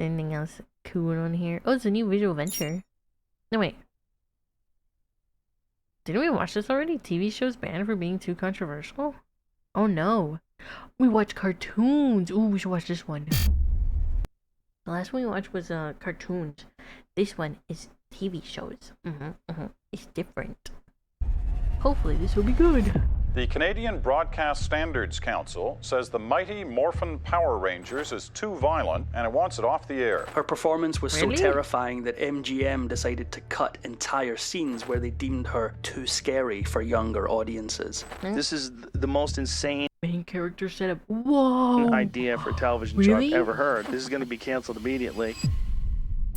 Anything else cool on here? Oh, it's a new visual venture. No, wait. Didn't we watch this already? TV shows banned for being too controversial? Oh no. We watch cartoons. Ooh, we should watch this one. The last one we watched was cartoons. This one is TV shows. It's different. Hopefully this will be good. The Canadian Broadcast Standards Council says the mighty Morphin Power Rangers is too violent and it wants it off the air. Her performance was Really? so terrifying that MGM decided to cut entire scenes where they deemed her too scary for younger audiences. This is the most insane Main character setup. Whoa. idea for television Really? show I've ever heard. This is going to be canceled immediately.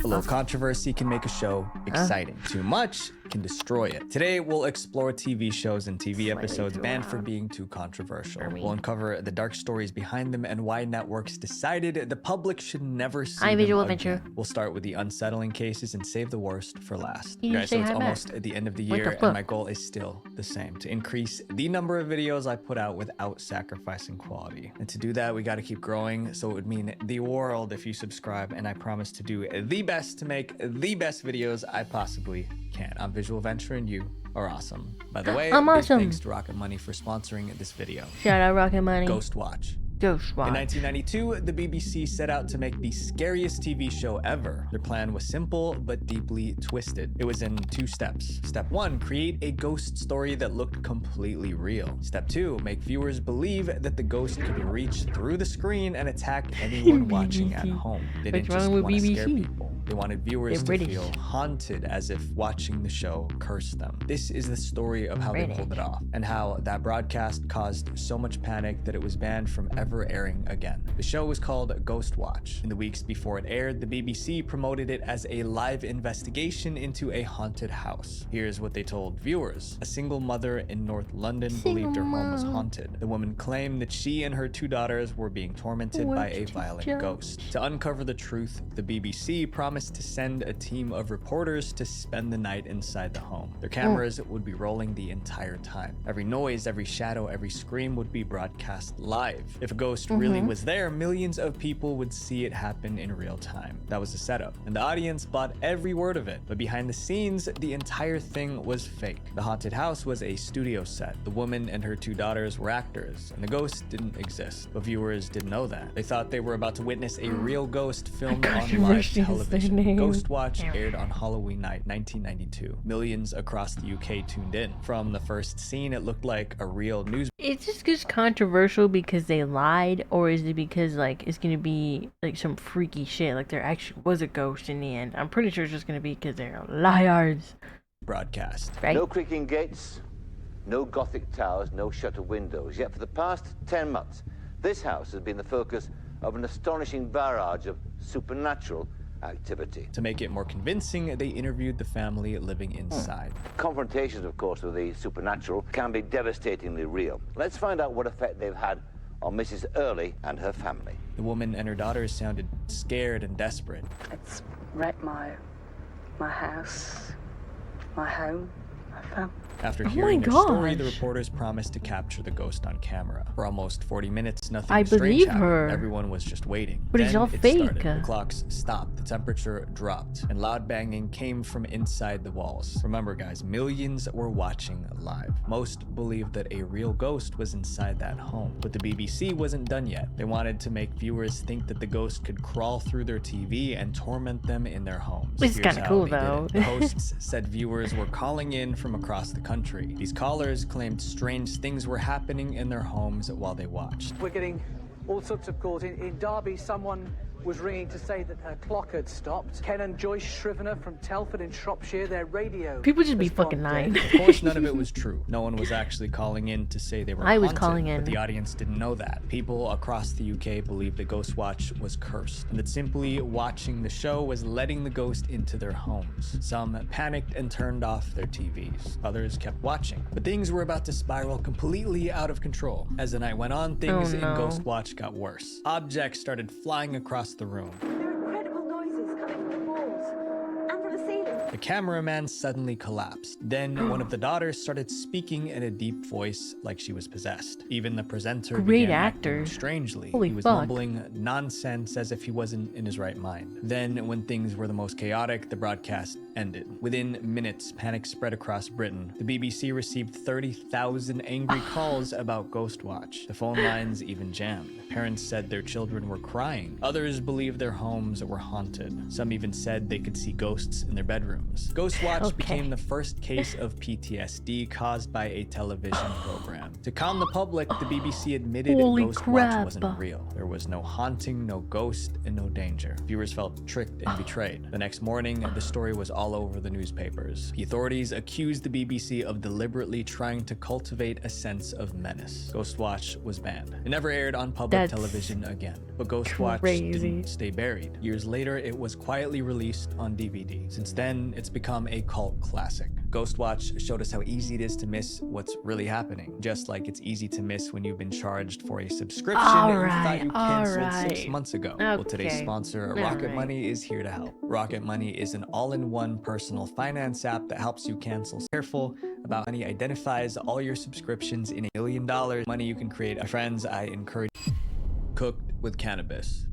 A little controversy can make a show exciting. Too much can destroy it. Today, we'll explore TV shows and TV episodes banned for being too controversial. We'll uncover the dark stories behind them and why networks decided the public should never see them Visual again. Venture. We'll start with the unsettling cases and save the worst for last. You didn't Guys, so say it's hi back. almost at the end of the What the year, and fuck? my goal is still the same: to increase the number of videos I put out without sacrificing quality. And to do that, we got to keep growing. So it would mean the world if you subscribe, and I promise to do the best to make the best videos I possibly can. I'm Visual Venture, and you are awesome. By the way, I'm big awesome. thanks to Rocket Money for sponsoring this video. Shout out Rocket Money. Ghost Watch. Ghost Watch. In 1992, the BBC set out to make the scariest TV show ever. Their plan was simple but deeply twisted. It was in 2 steps. Step 1, create a ghost story that looked completely real. Step 2, make viewers believe that the ghost could reach through the screen and attack anyone watching at BBC. home. They What's didn't just wrong with want to scare BBC? people. They wanted viewers They're to British. feel haunted, as if watching the show cursed them. This is the story of how they pulled it off, and how that broadcast caused so much panic that it was banned from ever airing again. The show was called Ghost Watch. In the weeks before it aired, the BBC promoted it as a live investigation into a haunted house. Here's what they told viewers. A single mother in North London believed her home was haunted. The woman claimed that she and her 2 daughters were being tormented by a violent ghost. To uncover the truth, the BBC promised to send a team of reporters to spend the night inside the home. Their cameras would be rolling the entire time. Every noise, every shadow, every scream would be broadcast live. If a ghost really was there, millions of people would see it happen in real time. That was the setup, and the audience bought every word of it. But behind the scenes, the entire thing was fake. The haunted house was a studio set. The woman and her 2 daughters were actors, and the ghost didn't exist. But viewers didn't know that. They thought they were about to witness a real ghost filmed on live Controversy is their television. name. Ghost Watch aired on Halloween night, 1992. Millions across the UK tuned in. From the first scene, it looked like a real news. Is this just controversial because they lied, or is it because like it's gonna be like some freaky shit, like there actually was a ghost in the end? I'm pretty sure it's just gonna be because they're liars, broadcast. right? No creaking gates, no Gothic towers, no shuttered windows. Yet for the past 10 months, this house has been the focus of an astonishing barrage of supernatural activity. To make it more convincing, they interviewed the family living inside. Confrontations, of course, with the supernatural can be devastatingly real. Let's find out what effect they've had on Mrs. Early and her family. The woman and her daughters sounded scared and desperate. It's wrecked my house, my home, my family. After Oh hearing my their story, the gosh. reporters promised to capture the ghost on camera. For almost 40 minutes, nothing I strange believe happened. her. Everyone was just waiting. But it's Then all it fake. started. The clocks stopped, the temperature dropped, and loud banging came from inside the walls. Remember guys, millions were watching live. Most believed that a real ghost was inside that home. But the BBC wasn't done yet. They wanted to make viewers think that the ghost could crawl through their TV and torment them in their homes. This is Here's kinda how cool, they did it. though. The hosts said viewers were calling in from across the country. These callers claimed strange things were happening in their homes while they watched. We're getting all sorts of calls. In Derby, someone was ringing to say that her clock had stopped. Ken and Joyce Shrivener from Telford in Shropshire, their radio. People just be has gone fucking dead. lying. Of course, none of it was true. No one was actually calling in to say they were I was haunted, calling in. but the audience didn't know that. People across the UK believed the Ghost Watch was cursed, and that simply watching the show was letting the ghost into their homes. Some panicked and turned off their TVs. Others kept watching. But things were about to spiral completely out of control. As the night went on, things in no. Ghost Watch got worse. Objects started flying across the room. There are incredible noises coming from the walls and from the ceiling. The cameraman suddenly collapsed. Then one of the daughters started speaking in a deep voice like she was possessed. Even the presenter Great began actor. acting strangely. Holy he was fuck. mumbling nonsense as if he wasn't in his right mind. Then, when things were the most chaotic, the broadcast ended. Within minutes, panic spread across Britain. The BBC received 30,000 angry calls about Ghostwatch. The phone lines even jammed. Parents said their children were crying. Others believed their homes were haunted. Some even said they could see ghosts in their bedrooms. Ghostwatch became the first case of PTSD caused by a television program. To calm the public, the BBC admitted Holy Ghostwatch crap. wasn't real. There was no haunting, no ghost, and no danger. Viewers felt tricked and betrayed. The next morning, the story was all over the newspapers. The authorities accused the BBC of deliberately trying to cultivate a sense of menace. Ghostwatch was banned. It never aired on public television again. But Ghostwatch didn't stay buried. Years later, it was quietly released on DVD. Since then, it's become a cult classic. Ghostwatch showed us how easy it is to miss what's really happening. Just like it's easy to miss when you've been charged for a subscription and you thought you canceled 6 months ago. Well, today's sponsor, Rocket Money, is here to help. Rocket Money is an all-in-one personal finance app that helps you cancel. Careful about money, identifies all your subscriptions in $1 million money you can create. Friends, I encourage Cooked with Cannabis.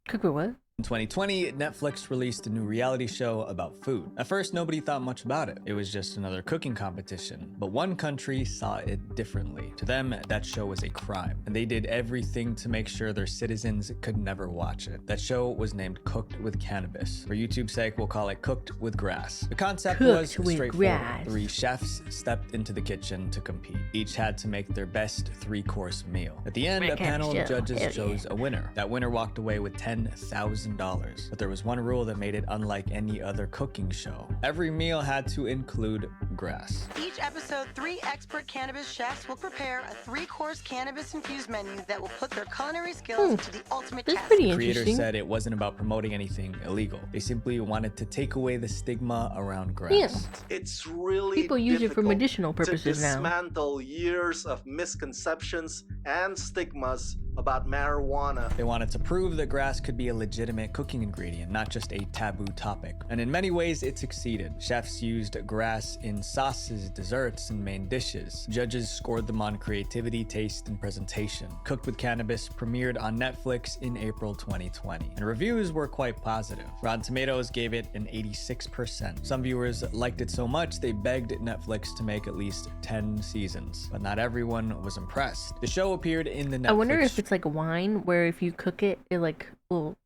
Cooked with what? In 2020, Netflix released a new reality show about food. At first, nobody thought much about it. It was just another cooking competition. But one country saw it differently. To them, that show was a crime, and they did everything to make sure their citizens could never watch it. That show was named Cooked with Cannabis. For YouTube's sake, we'll call it Cooked with Grass. The concept was straightforward. 3 chefs stepped into the kitchen to compete. Each had to make their best 3-course meal. At the end, a panel of judges chose a winner. That winner walked away with $10,000. But there was one rule that made it unlike any other cooking show. Every meal had to include grass. Each episode, 3 expert cannabis chefs will prepare a 3-course cannabis-infused menu that will put their culinary skills to the ultimate test. The creators said it wasn't about promoting anything illegal. They simply wanted to take away the stigma around grass. Yeah. It's really people use it for medicinal purposes to dismantle years of misconceptions and stigmas about marijuana. They wanted to prove that grass could be a legitimate cooking ingredient, not just a taboo topic. And in many ways, it succeeded. Chefs used grass in sauces, desserts, and main dishes. Judges scored them on creativity, taste, and presentation. Cooked with Cannabis premiered on Netflix in April 2020, and reviews were quite positive. Rotten Tomatoes gave it an 86%. Some viewers liked it so much they begged Netflix to make at least 10 seasons, but not everyone was impressed. The show appeared in the Netflix. I wonder if it's like wine, where if you cook it, it like will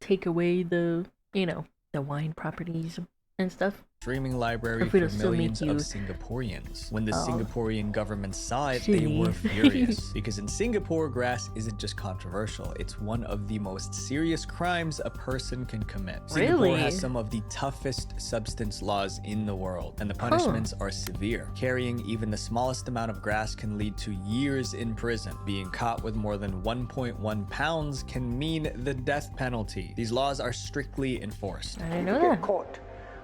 take away the, you know, the wine properties and stuff. Streaming library for millions of Singaporeans. When the Singaporean government saw it, they were furious. Because in Singapore, grass isn't just controversial, it's one of the most serious crimes a person can commit. Singapore has some of the toughest substance laws in the world, and the punishments are severe. Carrying even the smallest amount of grass can lead to years in prison. Being caught with more than 1.1 pounds can mean the death penalty. These laws are strictly enforced. I didn't know that. Caught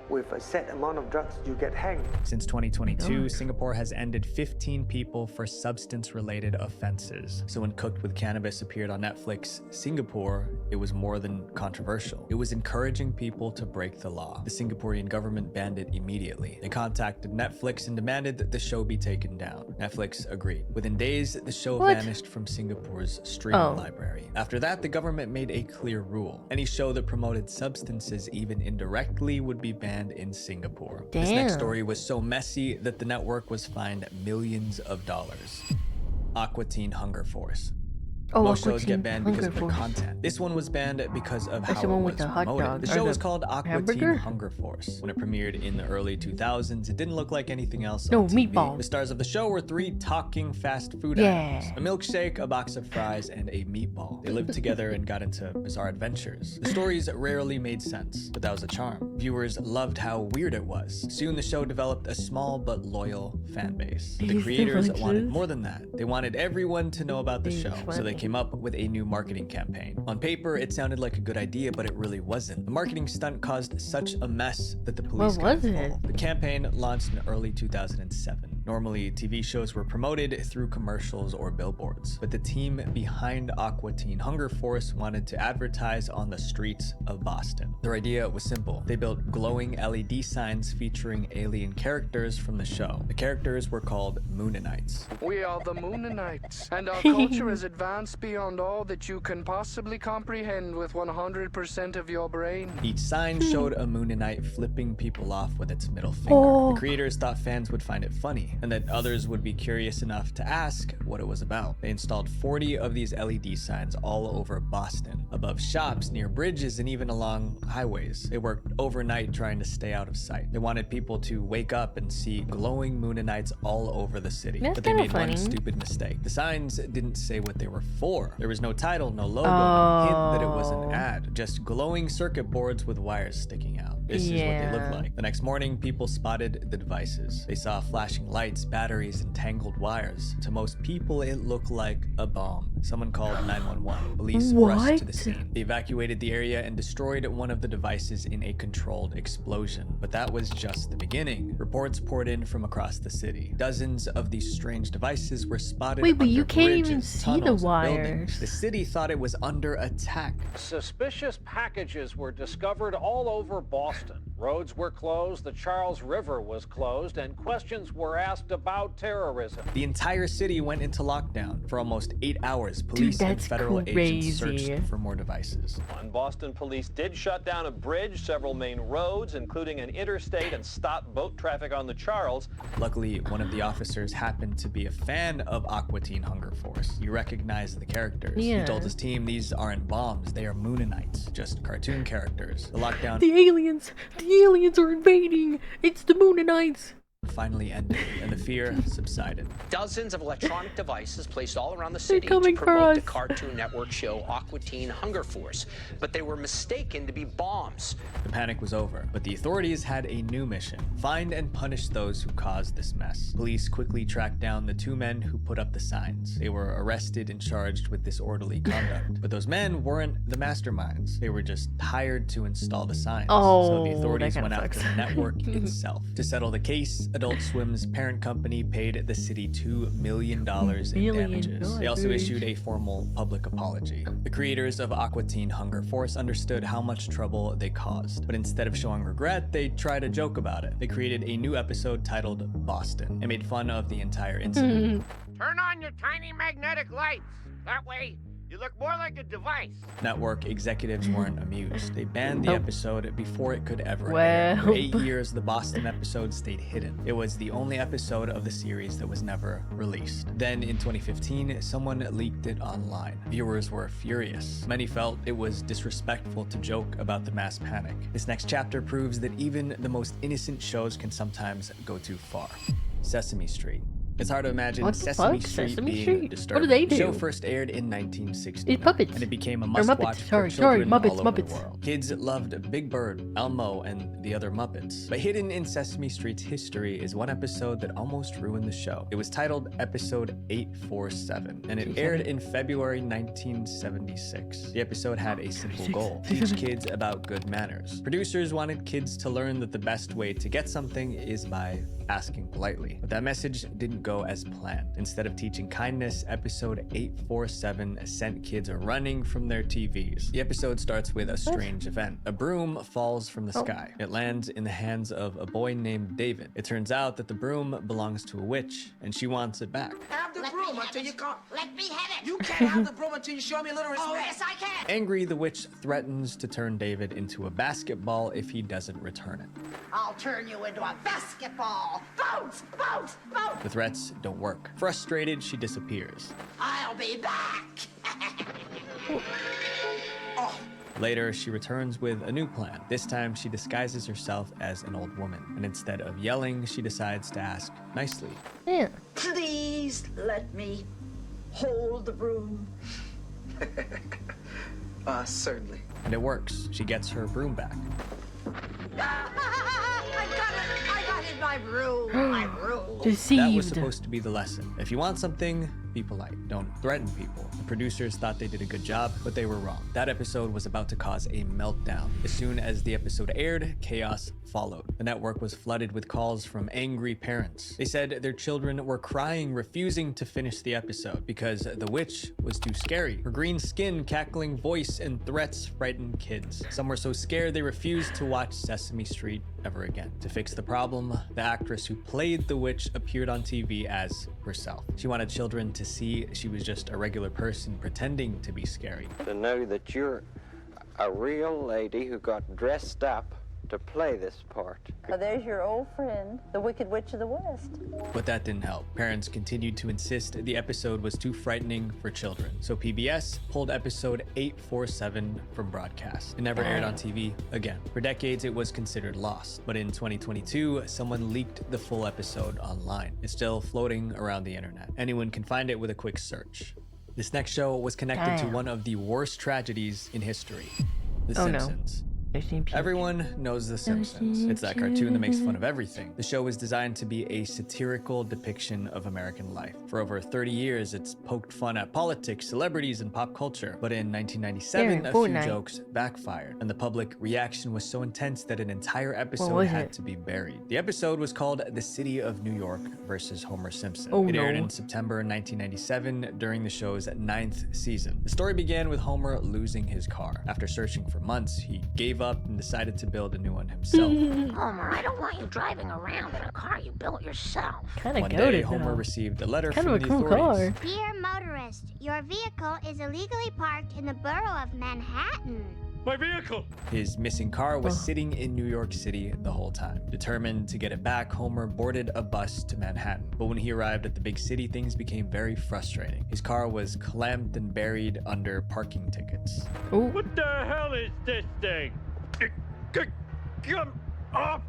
with a set amount of drugs, you get hanged. Since 2022, Singapore has ended 15 people for substance-related offenses. So when Cooked with Cannabis appeared on Netflix Singapore, it was more than controversial. It was encouraging people to break the law. The Singaporean government banned it immediately. They contacted Netflix and demanded that the show be taken down. Netflix agreed. Within days, the show vanished from Singapore's streaming library. After that, the government made a clear rule. Any show that promoted substances, even indirectly, would be banned in Singapore. This next story was so messy that the network was fined millions of dollars. Aqua Teen Hunger Force. Most shows get banned because of the content. This one was banned because of how it was promoted. The show was called Aqua Teen Hunger Force. When it premiered in the early 2000s, it didn't look like anything else on TV. Meatball. The stars of the show were 3 talking fast food items. A milkshake, a box of fries, and a meatball. They lived together and got into bizarre adventures. The stories rarely made sense, but that was the charm. Viewers loved how weird it was. Soon the show developed a small but loyal fan base. The creators wanted more than that. They wanted everyone to know about the show, so they came up with a new marketing campaign. On paper, it sounded like a good idea, but it really wasn't. The marketing stunt caused such a mess that the police got involved. The campaign launched in early 2007. Normally, TV shows were promoted through commercials or billboards, but the team behind Aqua Teen Hunger Force wanted to advertise on the streets of Boston. Their idea was simple. They built glowing LED signs featuring alien characters from the show. The characters were called Mooninites. We are the Mooninites, and our culture is advanced beyond all that you can possibly comprehend with 100% of your brain. Each sign showed a Moonanite flipping people off with its middle finger. The creators thought fans would find it funny, and that others would be curious enough to ask what it was about. They installed 40 of these LED signs all over Boston, above shops, near bridges, and even along highways. They worked overnight trying to stay out of sight. They wanted people to wake up and see glowing Moonanites all over the city. But they made one stupid mistake. The signs didn't say what they were for. There was no title, no logo, no hint that it was an ad. Just glowing circuit boards with wires sticking out. This is what they looked like. The next morning, people spotted the devices. They saw flashing lights, batteries, and tangled wires. To most people, it looked like a bomb. Someone called 911. Police rushed to the scene. They evacuated the area and destroyed one of the devices in a controlled explosion. But that was just the beginning. Reports poured in from across the city. Dozens of these strange devices were spotted under you can't bridges, even see tunnels, the and wires. buildings. The city thought it was under attack. Suspicious packages were discovered all over Boston. Roads were closed, the Charles River was closed, and questions were asked about terrorism. The entire city went into lockdown. For almost 8 hours, police and federal agents searched for more devices. And Boston police did shut down a bridge, several main roads, including an interstate, and stop boat traffic on the Charles. Luckily, one of the officers happened to be a fan of Aqua Teen Hunger Force. He recognized the characters. He told his team, these aren't bombs, they are Moonanites, just cartoon characters. The lockdown The aliens are invading! It's the Moonanites! finally ended, and the fear subsided. Dozens of electronic devices placed all around the city to coming for promote the us. Cartoon Network show Aqua Teen Hunger Force, but they were mistaken to be bombs. The panic was over, but the authorities had a new mission: find and punish those who caused this mess. Police quickly tracked down the two men who put up the signs. They were arrested and charged with disorderly conduct. But those men weren't the masterminds. They were just hired to install the signs. So the authorities went after the network itself. To settle the case, Adult Swim's parent company paid the city $2 million in damages. They also issued a formal public apology. The creators of Aqua Teen Hunger Force understood how much trouble they caused, but instead of showing regret, they tried to joke about it. They created a new episode titled Boston and made fun of the entire incident. Turn on your tiny magnetic lights. That way, you look more like a device. Network executives weren't amused. They banned the episode before it could ever air. For 8 years, the Boston episode stayed hidden. It was the only episode of the series that was never released. Then in 2015, someone leaked it online. Viewers were furious. Many felt it was disrespectful to joke about the mass panic. This next chapter proves that even the most innocent shows can sometimes go too far. Sesame Street. It's hard to imagine Sesame Street being disturbing. What do they do? The show first aired in 1960. It's puppets. And it became a Or must-watch Muppets. for Sorry, children Muppets, all over Muppets. the world. Kids loved Big Bird, Elmo, and the other Muppets. But hidden in Sesame Street's history is one episode that almost ruined the show. It was titled Episode 847, and it aired in February 1976. The episode had a simple goal: teach kids about good manners. Producers wanted kids to learn that the best way to get something is by asking politely. But that message didn't go as planned. Instead of teaching kindness, episode 847 sent kids running from their TVs. The episode starts with a strange event. A broom falls from the sky. It lands in the hands of a boy named David. It turns out that the broom belongs to a witch, and she wants it back. Have the broom until you can't. Let me have it. You can't have the broom until you show me a little respect. Oh, yes, I can. Angry, the witch threatens to turn David into a basketball if he doesn't return it. I'll turn you into a basketball. Bounce, bounce, bounce. The threats don't work. Frustrated, she disappears. I'll be back. Later, she returns with a new plan. This time, she disguises herself as an old woman, and instead of yelling, she decides to ask nicely. Yeah. Please let me hold the broom. Certainly. And it works. She gets her broom back. I got it, my broom, my broom. That was supposed to be the lesson. If you want something, be polite. Don't threaten people. The producers thought they did a good job, but they were wrong. That episode was about to cause a meltdown. As soon as the episode aired, chaos followed. The network was flooded with calls from angry parents. They said their children were crying, refusing to finish the episode because the witch was too scary. Her green skin, cackling voice, and threats frightened kids. Some were so scared they refused to watch Sesame Street ever again. To fix the problem, the actress who played the witch appeared on TV as herself. She wanted children to see she was just a regular person pretending to be scary. To know that you're a real lady who got dressed up to play this part. There's your old friend, the Wicked Witch of the West. But that didn't help. Parents continued to insist the episode was too frightening for children. So PBS pulled episode 847 from broadcast. It never aired on TV again. For decades, it was considered lost. But in 2022, someone leaked the full episode online. It's still floating around the internet. Anyone can find it with a quick search. This next show was connected to one of the worst tragedies in history. The Simpsons. Everyone knows The Simpsons. It's that cartoon that makes fun of everything. The show is designed to be a satirical depiction of American life. For over 30 years, it's poked fun at politics, celebrities, and pop culture. But in 1997, a few jokes backfired, and the public reaction was so intense that an entire episode had to be buried. The episode was called The City of New York versus Homer Simpson. It aired in September 1997 during the show's 9th season. The story began with Homer losing his car. After searching for months, he gave up and decided to build a new one himself. Homer, I don't want you driving around in a car you built yourself. One day, Homer received a letter from the authorities. Dear motorist, your vehicle is illegally parked in the borough of Manhattan. My vehicle! His missing car was sitting in New York City the whole time. Determined to get it back, Homer boarded a bus to Manhattan. But when he arrived at the big city, things became very frustrating. His car was clamped and buried under parking tickets. What the hell is this thing? Come off!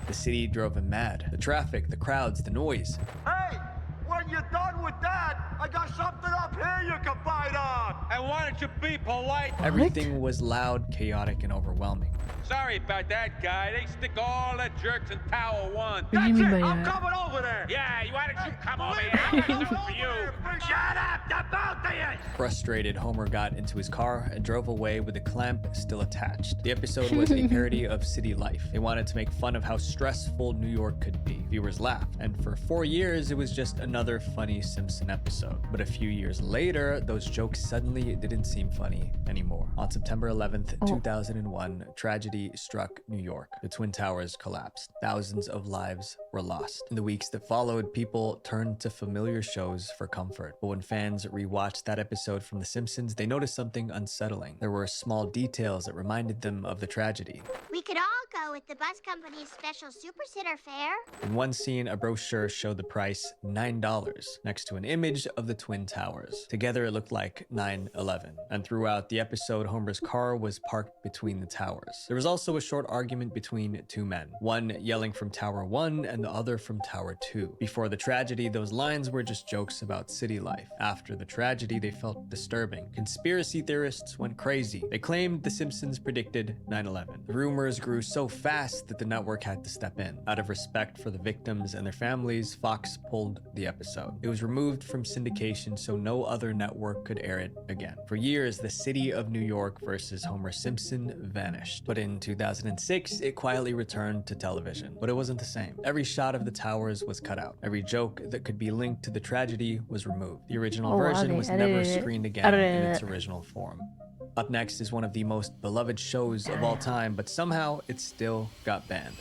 The city drove him mad. The traffic, the crowds, the noise. Hey! When you're done with that, I got something up here you can bite on! And why don't you be polite? Everything was loud, chaotic, and overwhelming. Sorry about that, guy. They stick all the jerks in Tower 1. What do you mean by I'm that? coming over there! Yeah, why don't you come over here? I'm coming for you! Shut up, the both of you! Frustrated, Homer got into his car and drove away with the clamp still attached. The episode was a parody of city life. They wanted to make fun of how stressful New York could be. Viewers laughed, and for 4 years, it was just another funny Simpson episode. But a few years later, those jokes suddenly didn't seem funny anymore. On September 11th, 2001, tragedy struck New York. The Twin Towers collapsed. Thousands of lives were lost. In the weeks that followed, people turned to familiar shows for comfort. But when fans rewatched that episode from The Simpsons, they noticed something unsettling. There were small details that reminded them of the tragedy. We could all go with the bus company's special super sitter fare. In one scene, a brochure showed the price $9 next to an image of the Twin Towers. Together, it looked like 9/11. And throughout the episode, Homer's car was parked between the towers. There was also a short argument between two men, one yelling from Tower 1 and the other from Tower 2. Before the tragedy, those lines were just jokes about city life. After the tragedy, they felt disturbing. Conspiracy theorists went crazy. They claimed The Simpsons predicted 9/11. The rumors grew so fast that the network had to step in. Out of respect for the victims and their families, Fox pulled the episode. It was removed from syndication so no other network could air it again. For years, the city of New York versus Homer Simpson vanished. But in 2006, it quietly returned to television. But it wasn't the same. Every shot of the towers was cut out. Every joke that could be linked to the tragedy was removed. The original version was never screened again in its original form. Up next is one of the most beloved shows of all time, but somehow it still got banned.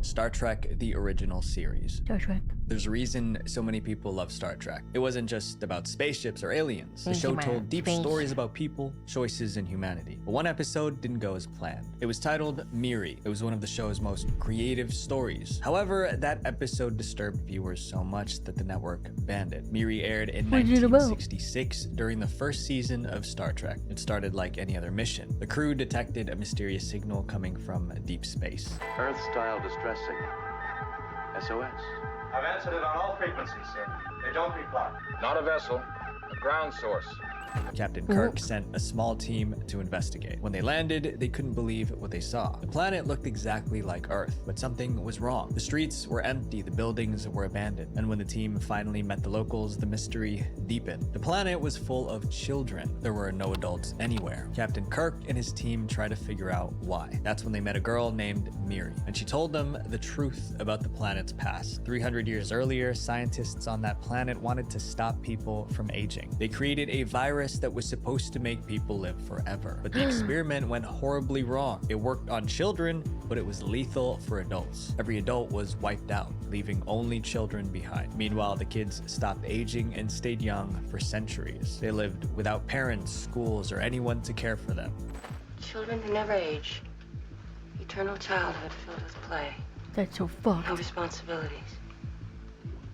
Star Trek, the original series. Star Trek. There's a reason so many people love Star Trek. It wasn't just about spaceships or aliens. The show told deep stories about people, choices, and humanity. But one episode didn't go as planned. It was titled Miri. It was one of the show's most creative stories. However, that episode disturbed viewers so much that the network banned it. Miri aired in 1966 during the first season of Star Trek. It started like any other mission. The crew detected a mysterious signal coming from deep space. Earth-style distress signal. SOS. I've answered it on all frequencies, sir. They don't reply. Not a vessel, a ground source. Captain Kirk sent a small team to investigate. When they landed, they couldn't believe what they saw. The planet looked exactly like Earth, but something was wrong. The streets were empty, the buildings were abandoned, and when the team finally met the locals, the mystery deepened. The planet was full of children. There were no adults anywhere. Captain Kirk and his team tried to figure out why. That's when they met a girl named Miri, and she told them the truth about the planet's past. 300 years earlier, scientists on that planet wanted to stop people from aging. They created a virus that was supposed to make people live forever, but the experiment went horribly wrong. It worked on children, but it was lethal for adults. Every adult was wiped out, leaving only children behind. Meanwhile, the kids stopped aging and stayed young for centuries. They lived without parents, schools, or anyone to care for them. Children who never age. Eternal childhood filled with play. That's so fucked. No responsibilities.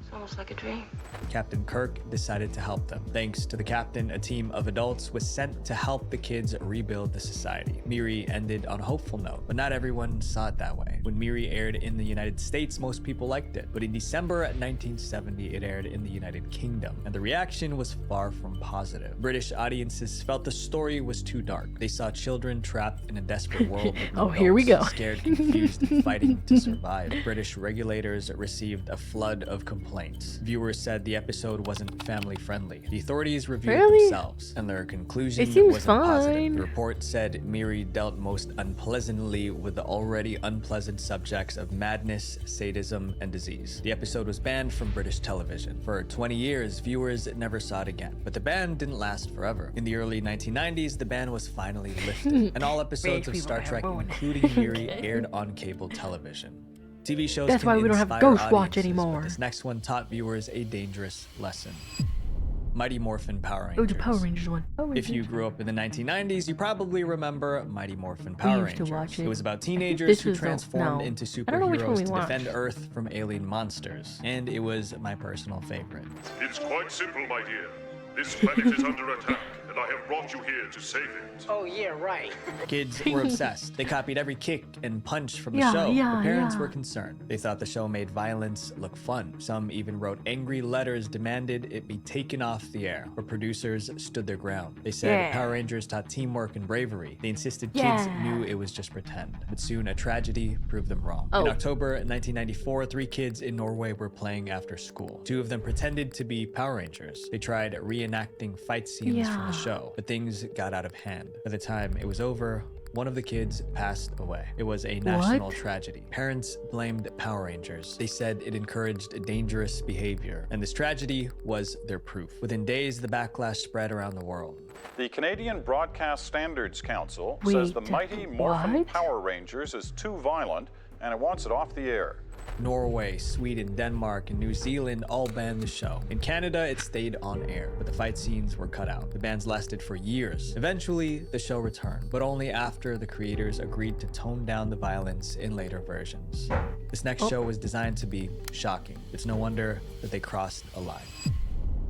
It's almost like a dream. Captain Kirk decided to help them. Thanks to the captain, a team of adults was sent to help the kids rebuild the society. Miri ended on a hopeful note, but not everyone saw it that way. When Miri aired in the United States, most people liked it. But in December 1970, it aired in the United Kingdom, and the reaction was far from positive. British audiences felt the story was too dark. They saw children trapped in a desperate world with no here we adults, go. scared, confused, and fighting to survive. British regulators received a flood of complaints. Viewers said the episode wasn't family friendly. The authorities reviewed themselves, and their conclusion wasn't positive. The report said Miri dealt most unpleasantly with the already unpleasant subjects of madness, sadism, and disease. The episode was banned from British television. For 20 years, viewers never saw it again. But the ban didn't last forever. In the early 1990s, the ban was finally lifted, and all episodes of Star Trek, including Miri, aired on cable television. TV shows That's why we don't have Ghost Watch anymore. This next one taught viewers a dangerous lesson. Mighty Morphin Power Rangers. Oh, the Power Rangers one. If you grew up in the 1990s, you probably remember Mighty Morphin Power used to Rangers. watch it. It was about This teenagers who was the- transformed no. into I don't know which one superheroes we to defend watched. Earth from alien monsters. And it was my personal favorite. It's quite simple, my dear. This planet is under attack, and I have brought you here to save it. Oh, yeah, right. Kids were obsessed. They copied every kick and punch from the Yeah, show. yeah, The parents yeah. were concerned. They thought the show made violence look fun. Some even wrote angry letters demanded it be taken off the air. But producers stood their ground. They said Yeah. Power Rangers taught teamwork and bravery. They insisted kids Yeah. knew it was just pretend. But soon a tragedy proved them wrong. Oh. In October 1994, 3 kids in Norway were playing after school. 2 of them pretended to be Power Rangers. They tried reenacting fight scenes from Yeah. the show, but things got out of hand. By the time it was over, one of the kids passed away. It was a national tragedy. Parents blamed Power Rangers. They said it encouraged dangerous behavior, and this tragedy was their proof. Within days, the backlash spread around the world. The Canadian Broadcast Standards Council Wait, says the Mighty Morphin what? Power Rangers is too violent and it wants it off the air. Norway, Sweden, Denmark, and New Zealand all banned the show. In Canada, it stayed on air, but the fight scenes were cut out. The bans lasted for years. Eventually, the show returned, but only after the creators agreed to tone down the violence in later versions. This next show was designed to be shocking. It's no wonder that they crossed a line.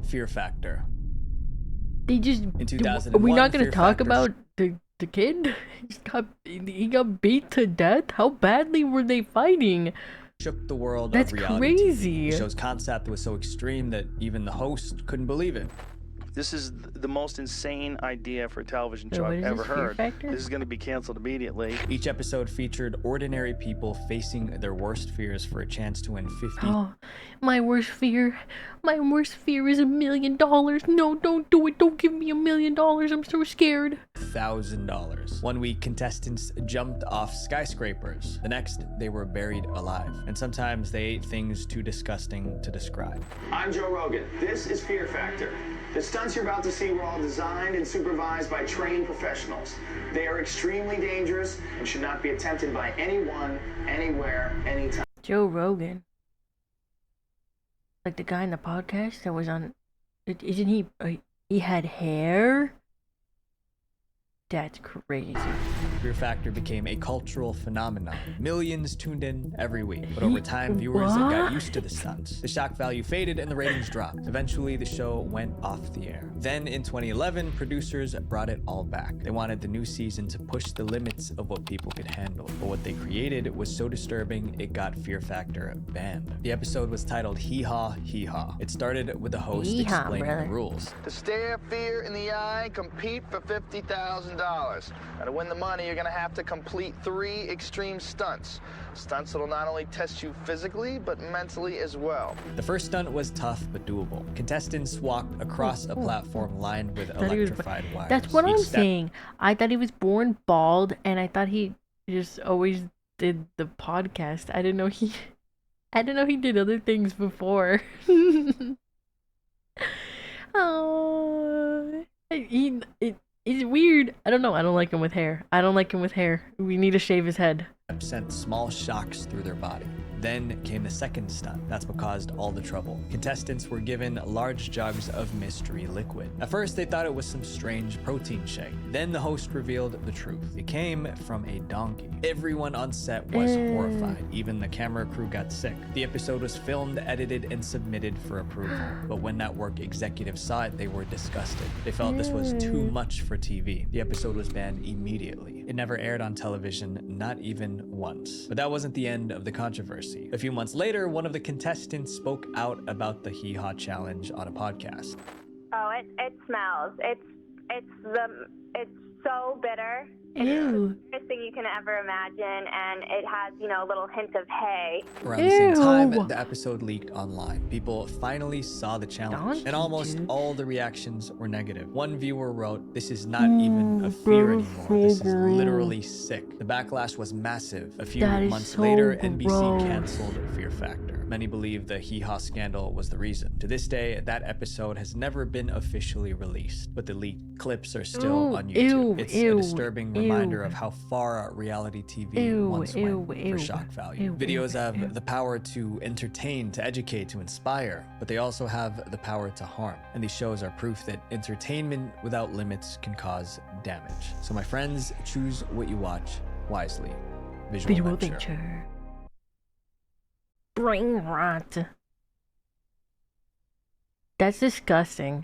Fear Factor. They just. In Are we 2001, not gonna Fear talk Factor about the kid? He got beat to death. How badly were they fighting? shook the world That's of reality crazy. TV. The show's concept was so extreme that even the host couldn't believe it. This is the most insane idea for a television So show what I've is ever this, Fear heard. Factor? This is going to be canceled immediately. Each episode featured ordinary people facing their worst fears for a chance to win $50,000. Oh, my worst fear. My worst fear is $1 million. No, don't do it. Don't give me $1 million. I'm so scared. One week, contestants jumped off skyscrapers. The next, they were buried alive. And sometimes they ate things too disgusting to describe. I'm Joe Rogan. This is Fear Factor. The stunts you're about to see were all designed and supervised by trained professionals. They are extremely dangerous and should not be attempted by anyone, anywhere, anytime. Joe Rogan. Like the guy in the podcast that was on. Isn't he? He had hair? That's crazy. Fear Factor became a cultural phenomenon. Millions tuned in every week, but over time, viewers got used to the stunts. The shock value faded and the ratings dropped. Eventually, the show went off the air. Then in 2011, producers brought it all back. They wanted the new season to push the limits of what people could handle, but what they created was so disturbing it got Fear Factor banned. The episode was titled Hee Haw Hee Haw. It started with the host explaining the rules. To stare fear in the eye, compete for $50,000. Now to win the money, you're gonna have to complete 3 extreme stunts. Stunts that'll not only test you physically, but mentally as well. The first stunt was tough but doable. Contestants walked across a platform lined with electrified wires. That's what I'm saying. I thought he was born bald, and I thought he just always did the podcast. I didn't know he did other things before. Oh, it's weird. I don't know. I don't like him with hair. We need to shave his head. Sent small shocks through their body. Then came the second stunt. That's what caused all the trouble. Contestants were given large jugs of mystery liquid. At first, they thought it was some strange protein shake. Then the host revealed the truth. It came from a donkey. Everyone on set was horrified. Even the camera crew got sick. The episode was filmed, edited, and submitted for approval. But when network executives saw it, they were disgusted. They felt this was too much for TV. The episode was banned immediately. It never aired on television, not even once. But that wasn't the end of the controversy. A few months later, one of the contestants spoke out about the Hee Haw challenge on a podcast. Oh, it smells. It's so bitter. Ew. It's the worst thing you can ever imagine, and it has, a little hint of hay. Around the same time, the episode leaked online. People finally saw the challenge, and almost all the reactions were negative. One viewer wrote, "This is not even a fear anymore. This is literally sick." The backlash was massive. A few months later, NBC canceled Fear Factor. Many believe the Hee Haw scandal was the reason. To this day, that episode has never been officially released, but the leaked clips are still on YouTube. It's a disturbing reminder of how far reality TV once went for shock value. Videos have the power to entertain, to educate, to inspire, but they also have the power to harm. And these shows are proof that entertainment without limits can cause damage. So my friends, choose what you watch wisely. Visual Venture. Brain rot. That's disgusting.